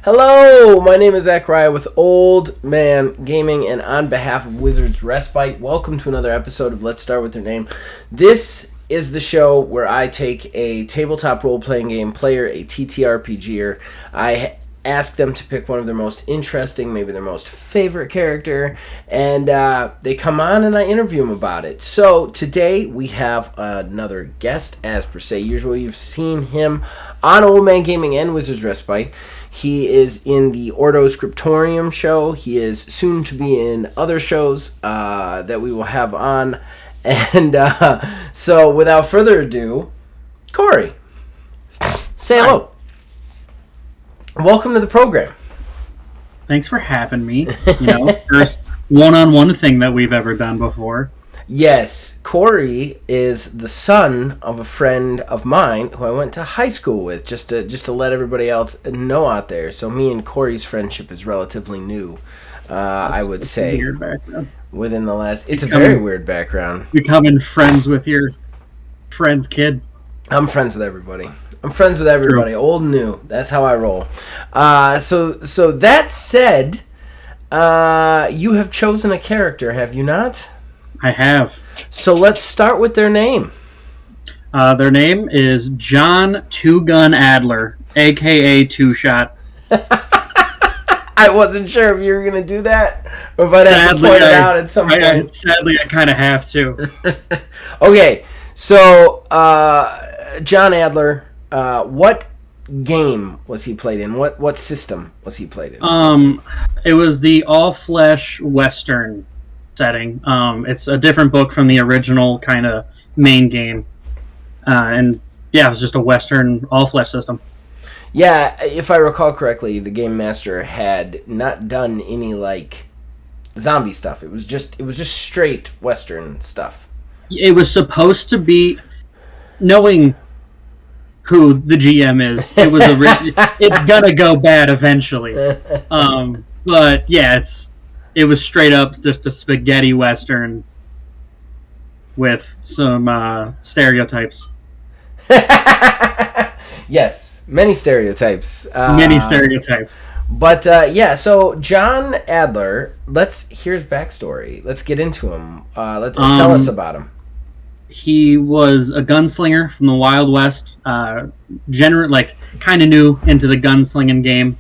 Hello, my name is Zach Rye with Old Man Gaming, and on behalf of Wizards Respite, welcome to another episode of Let's Start With Their Name. This is the show where I take a tabletop role-playing game player, a TTRPGer. I ask them to pick one of their most interesting, maybe their most favorite character, and they come on and I interview them about it. So today we have another guest, as per se. Usually you've seen him on Old Man Gaming and Wizards Respite. He is in the Ordo Scriptorium show. He is soon to be in other shows that we will have on. And so without further ado, Corey, say hello. Welcome to the program. Thanks for having me. First one-on-one thing that we've ever done before. Yes, Corey is the son of a friend of mine who I went to high school with, just to let everybody else know out there. So me and Corey's friendship is relatively new, I would say. A weird background. Within the last... It's a very weird background. Becoming friends with your friend's kid. I'm friends with everybody. True. Old and new. That's how I roll. So that said, you have chosen a character, have you not? I have. So let's start with their name. Their name is John Two Gun Adler, a.k.a. Two Shot. I wasn't sure if you were going to do that, or if I'd have to point it out at some point. Sadly, I kind of have to. Okay, so John Adler, what game was he played in? What system was he played in? It was the all-flesh Western setting. It's a different book from the original kind of main game. And yeah, it was just a Western all-flesh system. Yeah, if I recall correctly, the game master had not done any like zombie stuff. It was just straight Western stuff. It was supposed to be, knowing who the GM is, it's gonna go bad eventually. But yeah, it was straight up just a spaghetti Western with some stereotypes. Yes, many stereotypes. But yeah, so John Adler, let's hear his backstory. Let's get into him. Tell us about him. He was a gunslinger from the Wild West. Kind of new into the gunslinging game.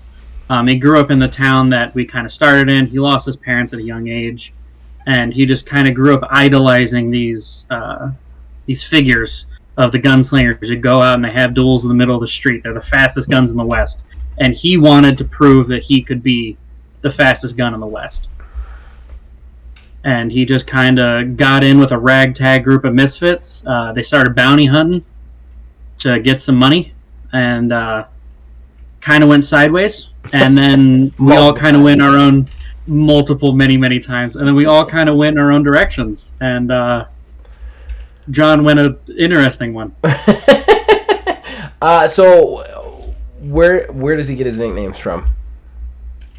He grew up in the town that we kind of started in. He lost his parents at a young age, and he just kind of grew up idolizing these figures of the gunslingers who go out and they have duels in the middle of the street. They're the fastest guns in the West, and he wanted to prove that he could be the fastest gun in the West. And he just kind of got in with a ragtag group of misfits. They started bounty hunting to get some money, and kind of went sideways. And then we all kind of went our own many times. And then we all kind of went in our own directions. And John went an interesting one. So where does he get his nicknames from?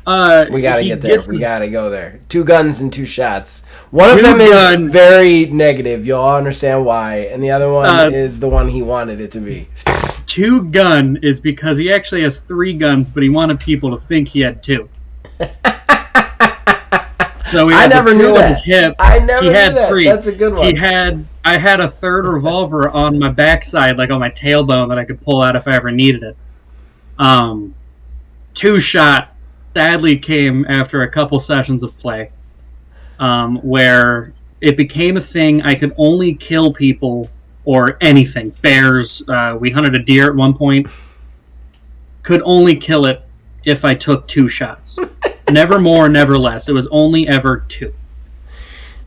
We gotta get there. We gotta go there. Two guns and two shots. One of them is very negative. You'll all understand why. And the other one is the one he wanted it to be. Two gun is because he actually has three guns, but he wanted people to think he had two. So I never knew that. His hip. I never knew that. Three. That's a good one. I had a third revolver on my backside, like on my tailbone, that I could pull out if I ever needed it. Two Shot sadly came after a couple sessions of play, where it became a thing. I could only kill people or anything. Bears. We hunted a deer at one point. Could only kill it if I took two shots. Never more, never less. It was only ever two.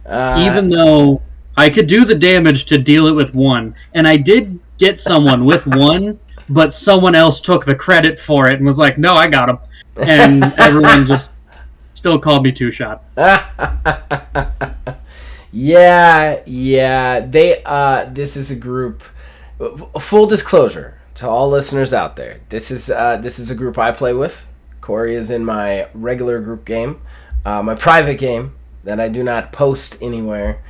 Even though I could do the damage to deal it with one. And I did get someone with one, but someone else took the credit for it and was like, no, I got him. And everyone just still called me Two Shot. Yeah. This is a group. Full disclosure to all listeners out there. This is a group I play with. Corey is in my regular group game, my private game that I do not post anywhere.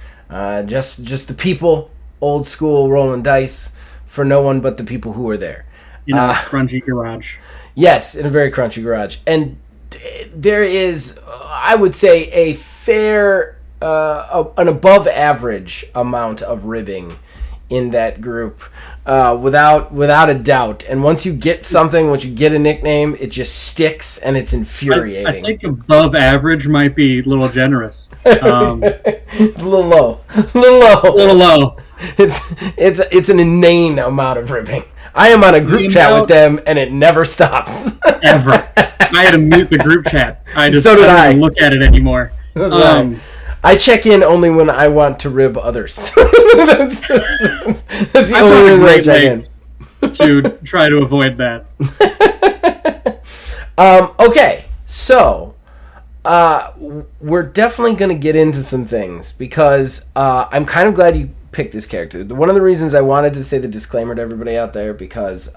Just the people, old school rolling dice for no one but the people who are there. Grungy garage. Yes, in a very crunchy garage. And there is, I would say, a fair, an above average amount of ribbing in that group, without a doubt. And once you get a nickname, it just sticks and it's infuriating. I think above average might be a little generous. It's a little low. A little low. It's an inane amount of ribbing. I am on a group chat with them, and it never stops. Ever. I had to mute the group chat. I So did I. don't even look at it anymore. I check in only when I want to rib others. that's the only reason I check in. To try to avoid that. Okay, so we're definitely going to get into some things because I'm kind of glad you picked this character. One of the reasons I wanted to say the disclaimer to everybody out there because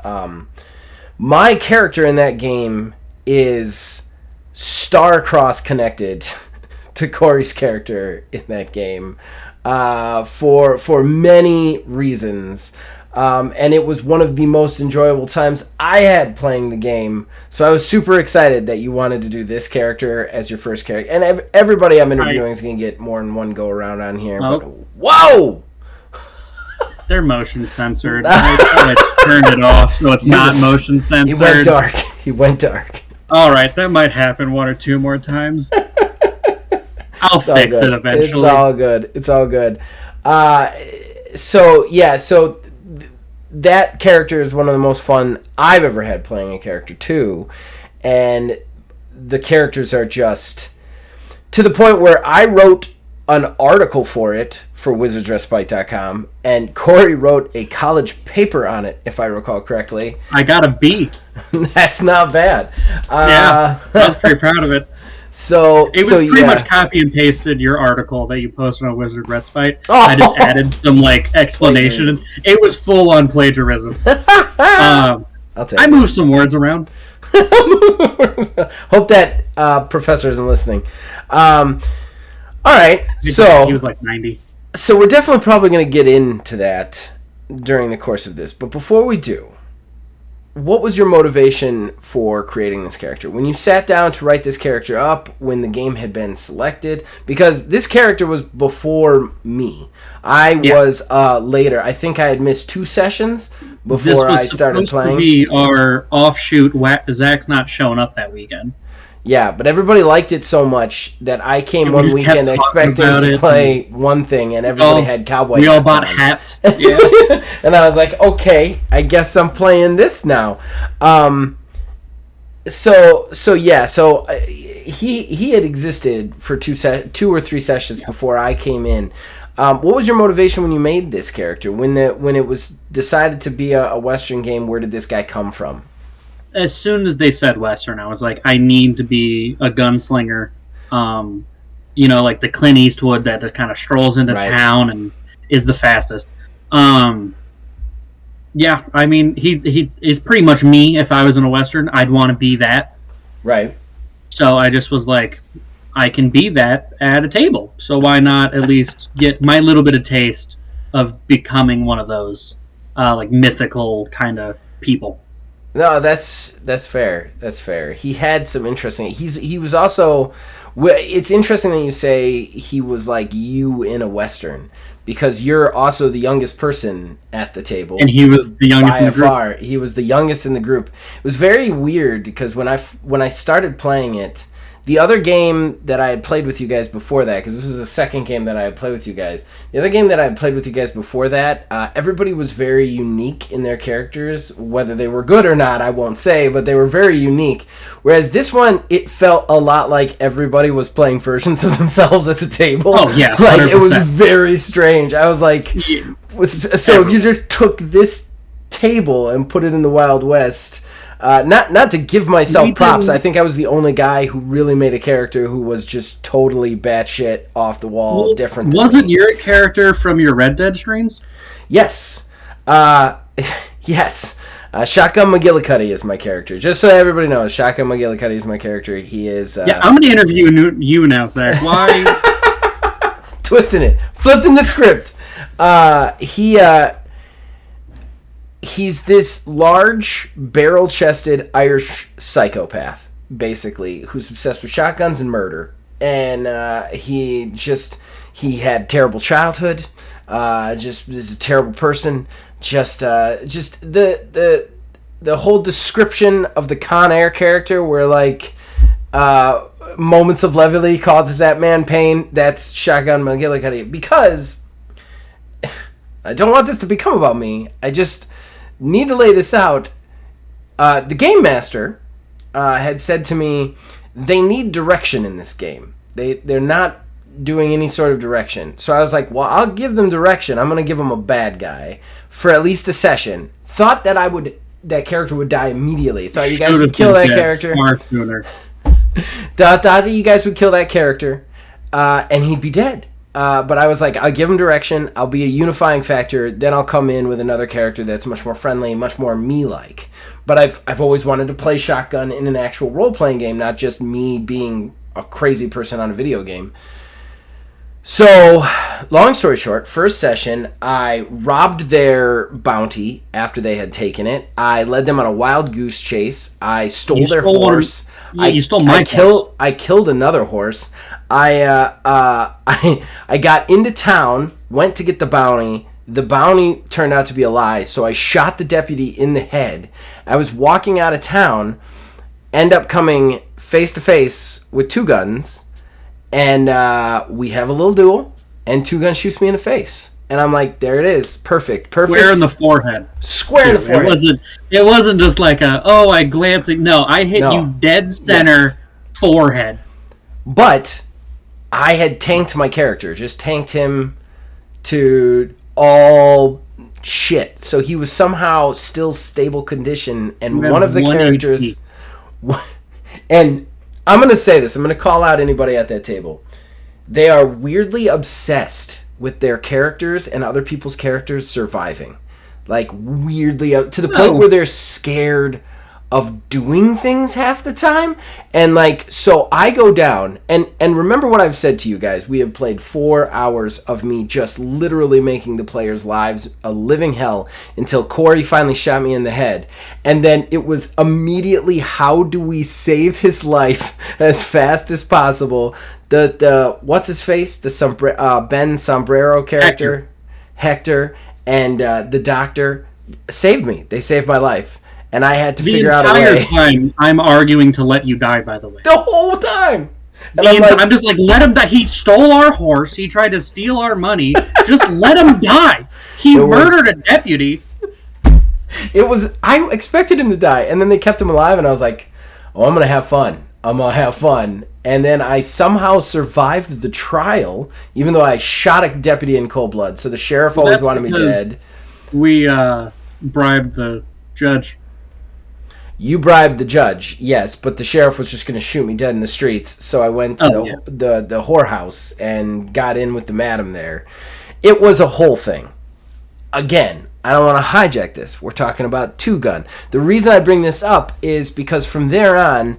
my character in that game is star-cross connected to Corey's character in that game for many reasons. And it was one of the most enjoyable times I had playing the game. So I was super excited that you wanted to do this character as your first character. And everybody I'm interviewing is going to get more than one go around on here. Oh. But whoa! They're motion censored. I turned it off so it's not motion censored. He went dark. All right, that might happen one or two more times. I'll fix it eventually. It's all good. So that character is one of the most fun I've ever had playing a character too, and the characters are just to the point where I wrote an article for it for WizardsRespite.com, and Corey wrote a college paper on it, if I recall correctly. I got a B. That's not bad. Yeah, I was pretty proud of it. So it was pretty much copy and pasted your article that you posted on Wizard Respite. Oh. I just added some explanation. It was full on plagiarism. I moved some words around. Hope that professor isn't listening. All right, so he was like 90. So we're definitely probably going to get into that during the course of this. But before we do, what was your motivation for creating this character? When you sat down to write this character up, when the game had been selected, because this character was before me. I was later. I think I had missed 2 sessions before I started playing. This was supposed to be our offshoot. Zach's not showing up that weekend. Yeah, but everybody liked it so much that I came one weekend expecting to play one thing, and everybody had cowboy hats. We all bought hats. Yeah. And I was like, okay, I guess I'm playing this now. So he had existed for 2 or 3 sessions before I came in. What was your motivation when you made this character? When it was decided to be a Western game, where did this guy come from? As soon as they said Western, I was like, I need to be a gunslinger. Like the Clint Eastwood that just kind of strolls into town and is the fastest. I mean, he is pretty much me. If I was in a Western, I'd want to be that. Right. So I just was like, I can be that at a table. So why not at least get my little bit of taste of becoming one of those mythical kind of people. No, that's fair. That's fair. He had some interesting. He was also. It's interesting that you say he was like you in a Western, because you're also the youngest person at the table, and he was the youngest in the group. Far. He was the youngest in the group. It was very weird because when I started playing it, the other game that I had played with you guys before that, because this was the second game that I had played with you guys. The other game that I had played with you guys before that, everybody was very unique in their characters. Whether they were good or not, I won't say, but they were very unique. Whereas this one, it felt a lot like everybody was playing versions of themselves at the table. Oh, yeah, 100%. Like, it was very strange. I was like, so if you just took this table and put it in the Wild West... Not to give myself props, I think I was the only guy who really made a character who was just totally batshit off the wall, different than Wasn't me. your character from your Red Dead streams? Yes. Yes. Shotgun McGillicuddy is my character. Just so everybody knows, Shotgun McGillicuddy is my character. He is... I'm going to interview you now, Zach. Why? Twisting it. Flipping the script. he's this large, barrel-chested Irish psychopath, basically, who's obsessed with shotguns and murder. And he had terrible childhood. Just is a terrible person. Just the whole description of the Con Air character, where like moments of levity causes that man pain. That's Shotgun McGillicuddy. Because I don't want this to become about me. I just need to lay this out. The game master had said to me, they need direction in this game. They're not doing any sort of direction. So I was like, well, I'll give them direction. I'm going to give them a bad guy for at least a session. Thought that that character would die immediately. Thought you guys would kill that character. Thought that you guys would kill that character, and he'd be dead. But I was like, I'll give him direction. I'll be a unifying factor. Then I'll come in with another character that's much more friendly, much more me-like. But I've always wanted to play Shotgun in an actual role-playing game, not just me being a crazy person on a video game. So, long story short, first session, I robbed their bounty after they had taken it. I led them on a wild goose chase. I stole their horse. You stole my horse. I killed another horse. I got into town, went to get the bounty. The bounty turned out to be a lie, so I shot the deputy in the head. I was walking out of town, end up coming face to face with two guns, and we have a little duel, and two guns shoots me in the face. And I'm like, there it is. Perfect. Square in the forehead. Square in the forehead. It wasn't just like I glancing. No, I hit you dead center forehead. But I had tanked my character. Just tanked him to all shit. So he was somehow still stable condition. And one of the characters... And I'm going to say this. I'm going to call out anybody at that table. They are weirdly obsessed with their characters and other people's characters surviving. Like, weirdly, to the point where they're scared of doing things half the time. And, like, so I go down, and remember what I've said to you guys. We have played 4 hours of me just literally making the players' lives a living hell until Corey finally shot me in the head. And then it was immediately, how do we save his life as fast as possible? The what's his face? The Ben Sombrero character, Hector, and the doctor saved me. They saved my life, and I had to figure out a way. The entire time, I'm arguing to let you die. By the way, the whole time. And I'm just like, let him die. He stole our horse. He tried to steal our money. Just let him die. He murdered a deputy. I expected him to die, and then they kept him alive, and I was like, oh, I'm gonna have fun. And then I somehow survived the trial, even though I shot a deputy in cold blood. So the sheriff always wanted me dead. We bribed the judge. You bribed the judge, yes, but the sheriff was just going to shoot me dead in the streets. So I went to the whorehouse and got in with the madam there. It was a whole thing. Again, I don't want to hijack this. We're talking about Two Gun. The reason I bring this up is because from there on...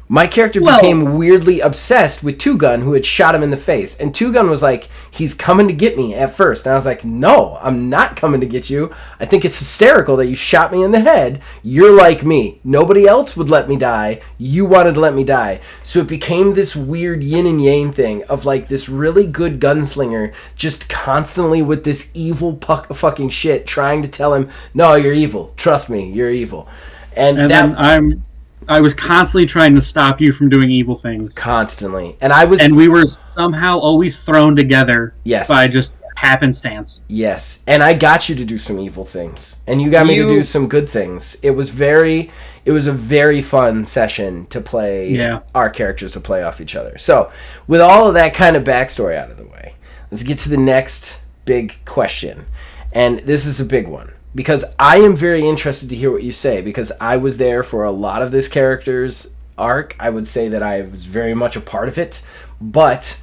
my character became weirdly obsessed with Two Gun, who had shot him in the face. And Two Gun was like, he's coming to get me at first. And I was like, no, I'm not coming to get you. I think it's hysterical that you shot me in the head. You're like me. Nobody else would let me die. You wanted to let me die. So it became this weird yin and yang thing of like this really good gunslinger just constantly with this evil fucking shit trying to tell him, no, you're evil. Trust me, you're evil. And then I was constantly trying to stop you from doing evil things. Constantly. And we were somehow always thrown together by just happenstance. Yes. And I got you to do some evil things. And you got me to do some good things. It was a very fun session to play our characters to play off each other. So, with all of that kind of backstory out of the way, let's get to the next big question. And this is a big one. Because I am very interested to hear what you say, because I was there for a lot of this character's arc. I would say that I was very much a part of it. But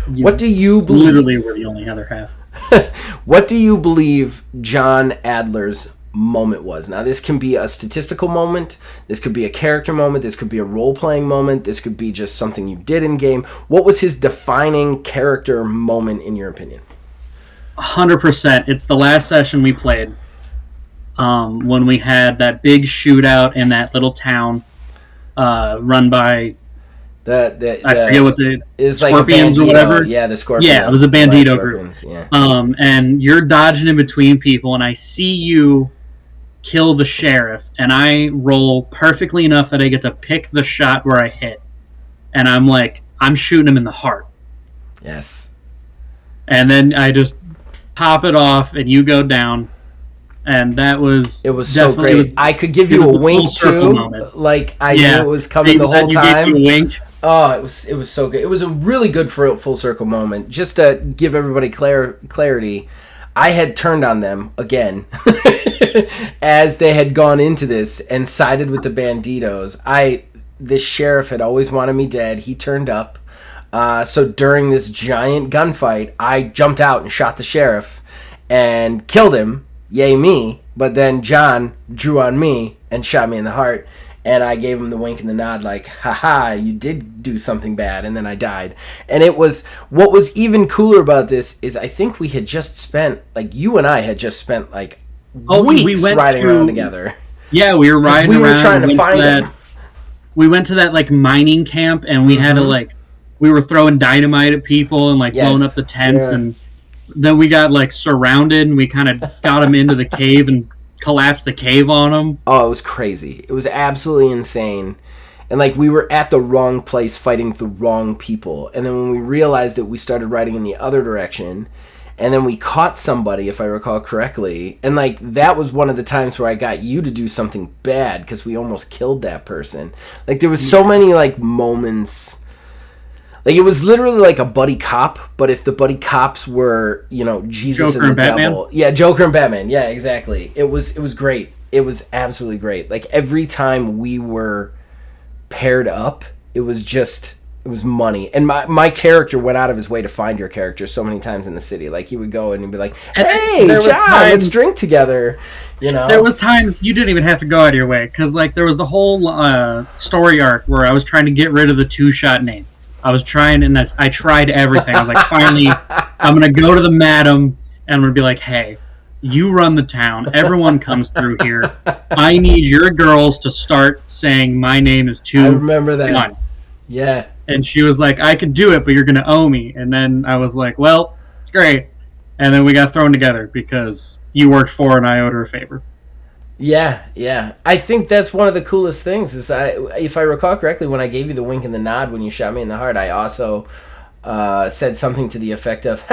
what do you believe... Literally, we're the only other half. What do you believe John Adler's moment was? Now, this can be a statistical moment. This could be a character moment. This could be a role-playing moment. This could be just something you did in-game. What was his defining character moment, in your opinion? 100%. It's the last session we played. When we had that big shootout in that little town, run by I forget what the Scorpions like or whatever. Yeah, the Scorpions. Yeah, it was a bandito group. Yeah. And you're dodging in between people, and I see you kill the sheriff, and I roll perfectly enough that I get to pick the shot where I hit, and I'm shooting him in the heart. Yes. And then I just pop it off, and you go down. And it was so great. I could give you a wink too. Like I knew it was coming the whole time. You gave me a wink. Oh, it was so good. It was a really good full circle moment. Just to give everybody clarity, I had turned on them again as they had gone into this and sided with the banditos. This sheriff had always wanted me dead. He turned up. So during this giant gunfight, I jumped out and shot the sheriff and killed him. Yay me. But then John drew on me and shot me in the heart. And I gave him the wink and the nod like, haha, you did do something bad. And then I died. And what was even cooler about this is I think we had just spent, like you and I had just spent like weeks riding around together. Yeah, we were riding around. We were trying to find him. We went to that like mining camp and we had to we were throwing dynamite at people and blowing up the tents. Yeah. And then we got surrounded and we kind of got them into the cave and collapsed the cave on them. Oh, it was crazy. It was absolutely insane. And we were at the wrong place fighting the wrong people. And then when we realized it, we started riding in the other direction. And then we caught somebody, if I recall correctly. And that was one of the times where I got you to do something bad because we almost killed that person. There was so many moments. It was literally a buddy cop, but if the buddy cops were, Jesus Joker and the and devil. Yeah, Joker and Batman. Yeah, exactly. It was great. It was absolutely great. Every time we were paired up, it was money. And my character went out of his way to find your character so many times in the city. He would go and he'd be like, hey, John, let's drink together. There was times you didn't even have to go out of your way because there was the whole story arc where I was trying to get rid of the two-shot name. I was trying, and I tried everything. I was finally, I'm going to go to the madam, and I'm going to be like, hey, you run the town. Everyone comes through here. I need your girls to start saying my name is too. I remember that. Fun. Yeah. And she was like, I could do it, but you're going to owe me. And then I was like, well, great. And then we got thrown together because you worked for her and I owed her a favor. Yeah. I think that's one of the coolest things is if I recall correctly, when I gave you the wink and the nod when you shot me in the heart, I also said something to the effect of,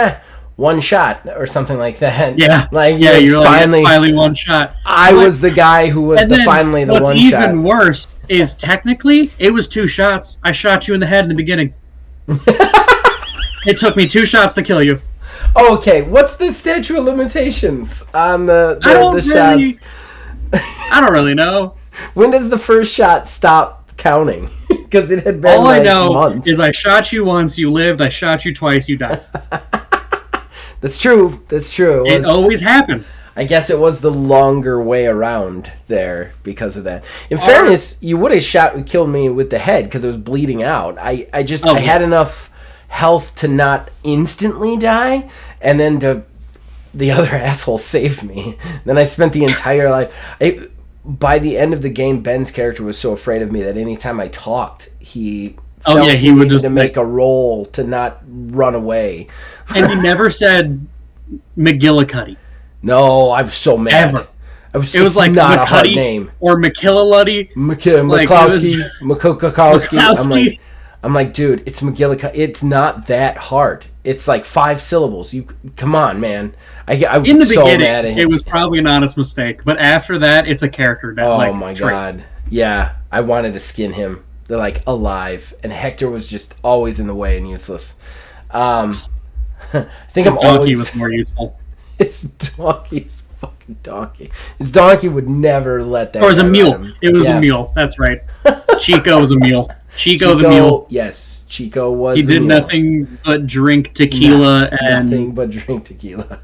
one shot or something like that. Yeah. You're finally one shot. I was the guy who was finally the one shot. What's even worse is technically it was two shots. I shot you in the head in the beginning. It took me 2 shots to kill you. Okay, what's the statute of limitations on the shots? I don't really know. When does the first shot stop counting? Because it had been all I know months. Is I shot you once, you lived. I shot you twice, you died. That's true. It always happens. I guess it was the longer way around there because of that. In fairness, you would have killed me with the head because it was bleeding out. I had enough health to not instantly die, and then the other asshole saved me. Then I spent the entire life. By the end of the game, Ben's character was so afraid of me that anytime I talked, he he would just make a roll to not run away. And he never said McGillicuddy. No, I was so mad. Ever. It was not McCuddy, a hard name. Or McKillaluddy. McClowski. I'm like, dude, it's McGillicuddy. It's not that hard. It's 5 syllables. Come on, man. I was in the so beginning, mad at him. It was probably an honest mistake, but after that, it's a character. My god, yeah, I wanted to skin him. They're alive, and Hector was just always in the way and useless. I think his donkey was more useful. His donkey's fucking donkey. His donkey would never let that. Or it was a mule. It was a mule. That's right. Chico was a mule. Chico the mule. Yes, Chico was. He did nothing but drink tequila nothing but drink tequila.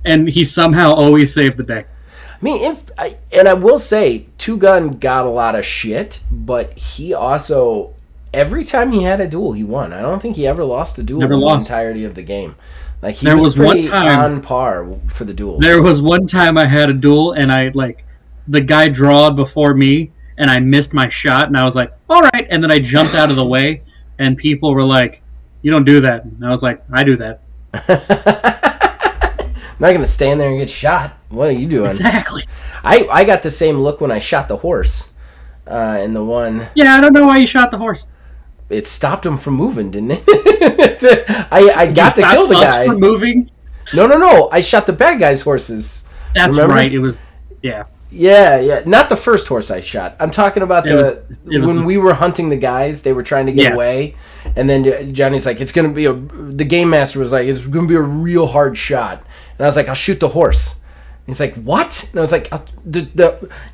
And he somehow always saved the day. I mean, I will say, Two Gun got a lot of shit, but he also every time he had a duel, he won. I don't think he ever lost a duel Never in lost. the entirety of the game. Like he There was was pretty one time on par for the duel. There was one time I had a duel and the guy drawed before me and I missed my shot and I was like, all right, and then I jumped out of the way and people were like, you don't do that. And I was like, I do that. I'm not gonna stand there and get shot. What are you doing? Exactly. I got the same look when I shot the horse. In the one. Yeah, I don't know why you shot the horse. It stopped him from moving, didn't it? I got to kill the guy. From moving? No. I shot the bad guy's horses. That's Remember? right. It was, yeah. Yeah. Not the first horse I shot. I'm talking about when we were hunting the guys. They were trying to get away, and then Johnny's like, "It's gonna be the game master was like, it's gonna be a real hard shot," and I was like, "I'll shoot the horse." And he's like, "What?" And I was like,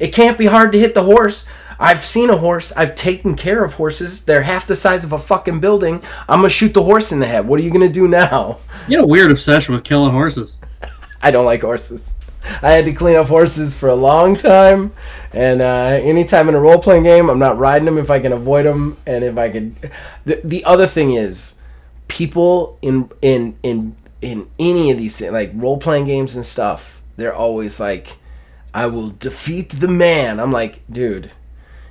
"It can't be hard to hit the horse. I've seen a horse. I've taken care of horses. They're half the size of a fucking building. I'm gonna shoot the horse in the head. What are you gonna do now?" You had a weird obsession with killing horses. I don't like horses. I had to clean up horses for a long time, and anytime in a role-playing game, I'm not riding them if I can avoid them, and if I can. The other thing is, people in any of these things, like role-playing games and stuff, they're always like, "I will defeat the man." I'm like, dude.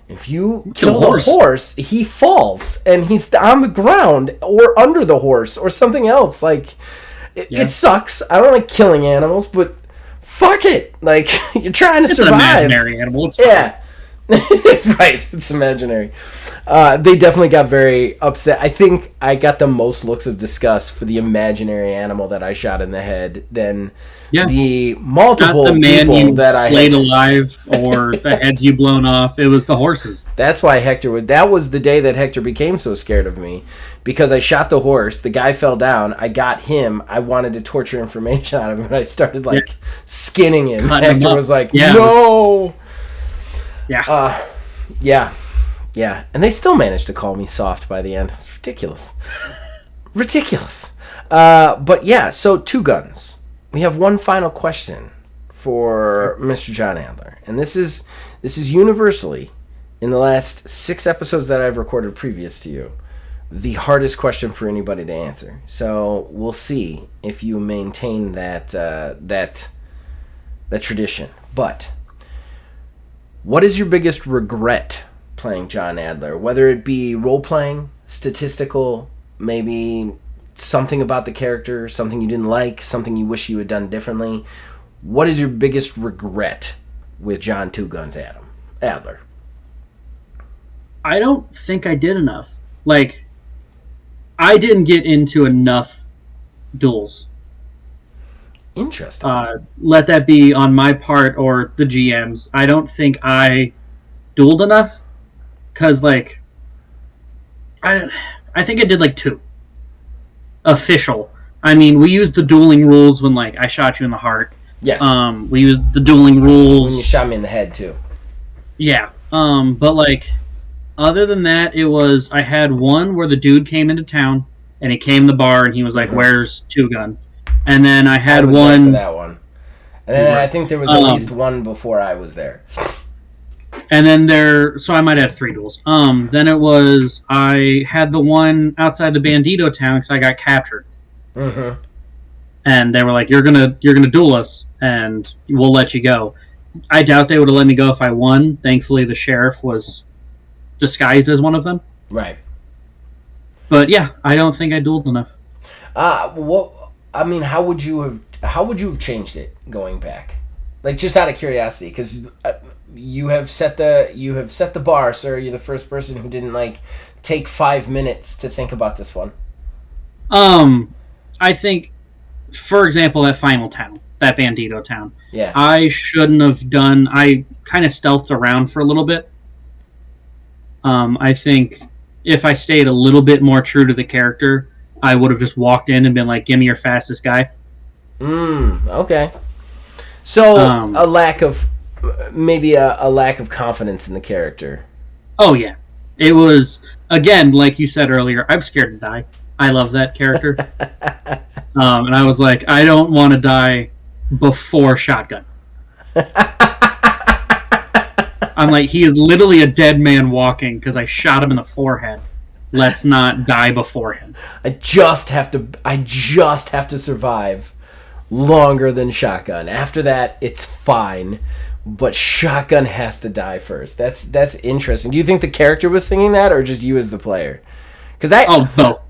If you kill the horse, he falls and he's on the ground or under the horse or something else. Like, it sucks. I don't like killing animals, but fuck it. Like, you're trying to survive. It's an imaginary animal. It's right. It's imaginary. They definitely got very upset. I think I got the most looks of disgust for the imaginary animal that I shot in the head than the multiple Not the man people you that I played alive or the heads you blown off. It was the horses. That's why that was the day that Hector became so scared of me, because I shot the horse, the guy fell down, I got him, I wanted to torture information out of him, and I started skinning him. Hector was like, no! Yeah. And they still managed to call me soft by the end. It's ridiculous. But yeah, so 2 guns. We have one final question for Mr. John Adler. And this is universally, in the last 6 episodes that I've recorded previous to you, the hardest question for anybody to answer. So we'll see if you maintain that tradition. But what is your biggest regret playing John Adler? Whether it be role-playing, statistical, maybe something about the character, something you didn't like, something you wish you had done differently. What is your biggest regret with John Two Guns Adler? I don't think I did enough. I didn't get into enough duels. Interesting. Let that be on my part or the GM's. I don't think I dueled enough, because I think I did 2 official. I mean, we used the dueling rules when I shot you in the heart. Yes. We used the dueling rules when you shot me in the head too. Yeah. But other than that, it was, I had one where the dude came into town and he came to the bar and he was like, "Where's Two Gun?" And then I had one. For that one. And then I think there was at least one before I was there. And then so I might have 3 duels. Then it was, I had the one outside the Bandito town because I got captured. Mm-hmm. And they were like, "You're gonna duel us, and we'll let you go." I doubt they would have let me go if I won. Thankfully, the sheriff was disguised as one of them. Right. But yeah, I don't think I dueled enough. How would you have changed it going back? Just out of curiosity, because you have set the bar, sir. You're the first person who didn't take 5 minutes to think about this one. I think, for example, that final town, that Bandito town. Yeah. I shouldn't have done. I kind of stealthed around for a little bit. I think if I stayed a little bit more true to the character, I would have just walked in and been like, "Give me your fastest guy." Okay. So a lack of confidence in the character. Oh yeah, it was, again, like you said earlier, I'm scared to die. I love that character. And I was like, I don't want to die before shotgun. I'm like, he is literally a dead man walking because I shot him in the forehead. Let's not die before him. I just have to survive longer than Shotgun. After that, it's fine. But Shotgun has to die first. That's interesting. Do you think the character was thinking that, or just you as the player? Both.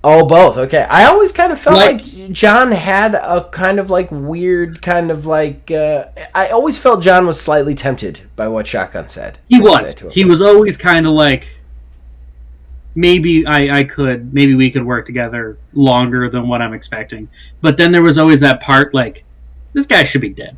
Oh, both. Okay. I always kind of felt like John had a kind of like weird kind of like... I always felt John was slightly tempted by what Shotgun said. He was. He was always kind of like, maybe maybe we could work together longer than what I'm expecting. But then there was always that part like, this guy should be dead.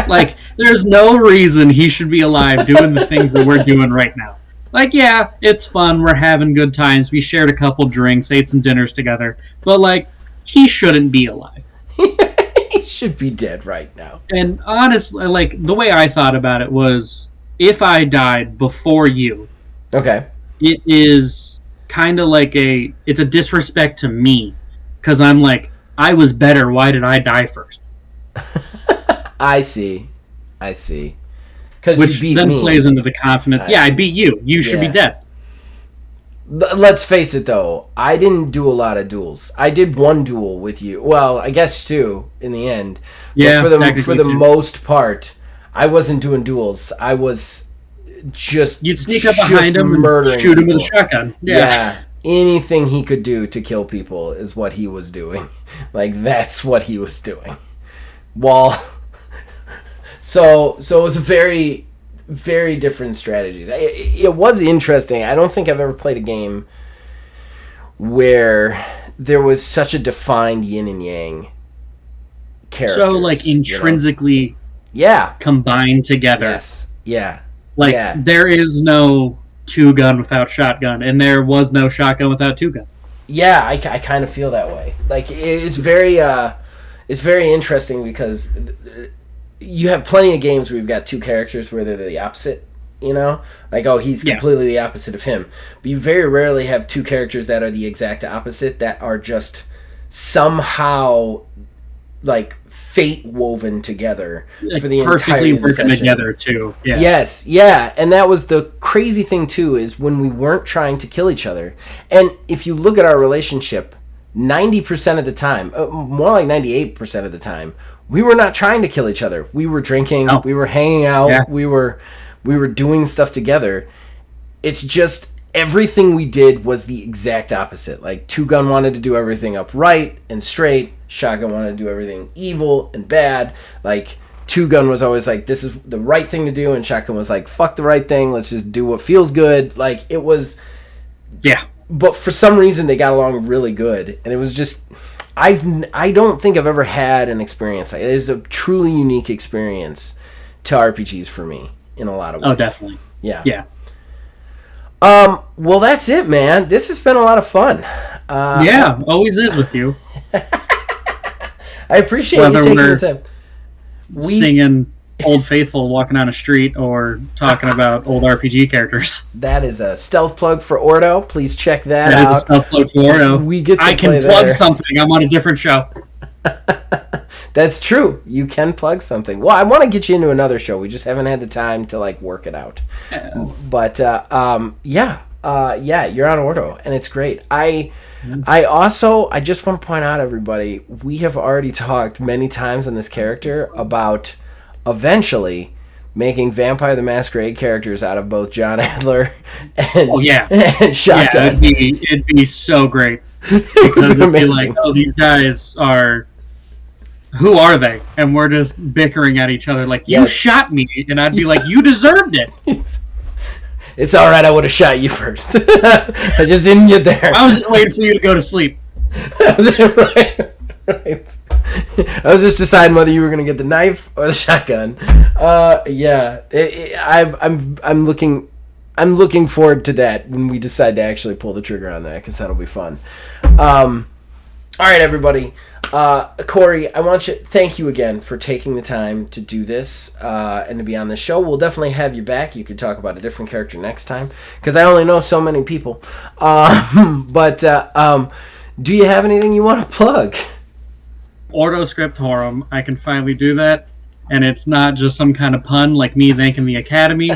Like, there's no reason he should be alive doing the things that we're doing right now. Like, yeah, it's fun. We're having good times. We shared a couple drinks, ate some dinners together. But, like, he shouldn't be alive. He should be dead right now. And honestly, like, the way I thought about it was, if I died before you, okay, it is kind of like it's a disrespect to me. Because I'm like, I was better. Why did I die first? I see. Which then plays into the confidence. Yeah, I beat you. You should be dead. Let's face it, though. I didn't do a lot of duels. I did one duel with you. Well, I guess two in the end. Yeah, but for the most part, I wasn't doing duels. I was just you'd sneak up behind him and shoot him with a shotgun. Yeah, anything he could do to kill people is what he was doing. Like, that's what he was doing. Well. So it was a very, very different strategies. It was interesting. I don't think I've ever played a game where there was such a defined yin and yang characters. So, like, intrinsically combined together. Yes. Yeah. Like, there is no two-gun without shotgun, and there was no shotgun without two-gun. Yeah, I kind of feel that way. Like, it's very interesting because... You have plenty of games where you've got two characters where they're the opposite, you know? Like, oh, he's completely the opposite of him. But you very rarely have two characters that are the exact opposite, that are just somehow, like, fate woven together for the entirety of the session. Working together, too. Yeah. Yes, yeah. And that was the crazy thing, too, is when we weren't trying to kill each other. And if you look at our relationship, 90% of the time, more like 98% of the time, we were not trying to kill each other. We were drinking. We were hanging out. We were doing stuff together. It's just everything we did was the exact opposite. Like, Two Gun wanted to do everything upright and straight. Shotgun wanted to do everything evil and bad. Like, Two Gun was always like, this is the right thing to do, and Shotgun was like, fuck the right thing. Let's just do what feels good. Like, it was... Yeah. But for some reason, they got along really good. And it was just... I don't think I've ever had an experience like it. It is a truly unique experience to RPGs for me in a lot of ways. Oh, definitely. Yeah. Well, that's it, man. This has been a lot of fun. Always is with you. I appreciate you taking the time. Singing Old Faithful walking down a street or talking about old RPG characters. That is a stealth plug for Ordo. Please check that out. That is a stealth plug for Ordo. I can plug something. I'm on a different show. That's true. You can plug something. Well, I want to get you into another show. We just haven't had the time to like work it out. But you're on Ordo, and it's great. I just want to point out, everybody, we have already talked many times on this character about eventually making Vampire the Masquerade characters out of both John Adler and, and Shotgun. Yeah, it'd be so great. Because it'd be like, oh, these guys are... Who are they? And we're just bickering at each other like, you shot me. And I'd be like, you deserved it. It's all right, I would have shot you first. I just didn't get there. I was just waiting for you to go to sleep. Right. I was just deciding whether you were going to get the knife or the shotgun. I'm looking forward to that when we decide to actually pull the trigger on that, because that'll be fun. All right, everybody. Corey, thank you again for taking the time to do this and to be on the show. We'll definitely have you back. You could talk about a different character next time, because I only know so many people. Do you have anything you want to plug? Ordo Scriptorum. I can finally do that, and it's not just some kind of pun like me thanking the Academy.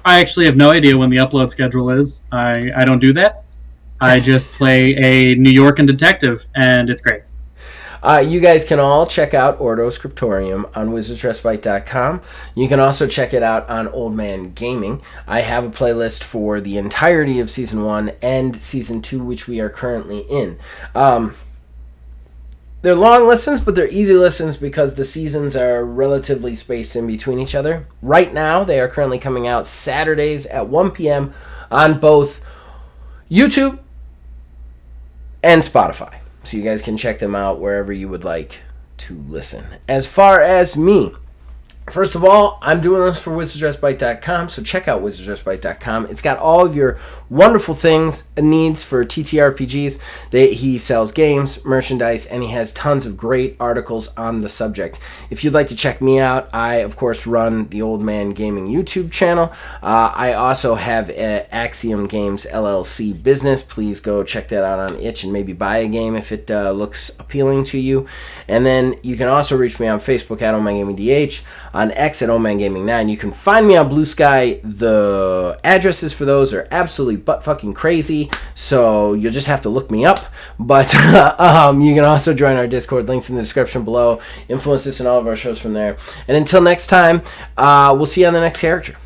I actually have no idea when the upload schedule is. I don't do that. I just play a New York and detective, and it's great. You guys can all check out Ordo Scriptorium on wizardsrespite.com. You can also check it out on Old Man Gaming. I have a playlist for the entirety of Season 1 and Season 2, which we are currently in. They're long listens, but they're easy listens because the seasons are relatively spaced in between each other. Right now, they are currently coming out Saturdays at 1 p.m. on both YouTube and Spotify. So you guys can check them out wherever you would like to listen. As far as me, first of all, I'm doing this for wizardsrespite.com, so check out wizardsrespite.com. It's got all of your wonderful things and needs for TTRPGs. He sells games, merchandise, and he has tons of great articles on the subject. If you'd like to check me out, I, of course, run the Old Man Gaming YouTube channel. I also have Axiom Games LLC business. Please go check that out on Itch and maybe buy a game if it looks appealing to you. And then you can also reach me on Facebook at Old Man Gaming DH, on X at Old Man Gaming 9. You can find me on Blue Sky. The addresses for those are absolutely butt fucking crazy, so you'll just have to look me up. But you can also join our Discord. Links in the description below. Influence this and all of our shows from there. And until next time, we'll see you on the next character.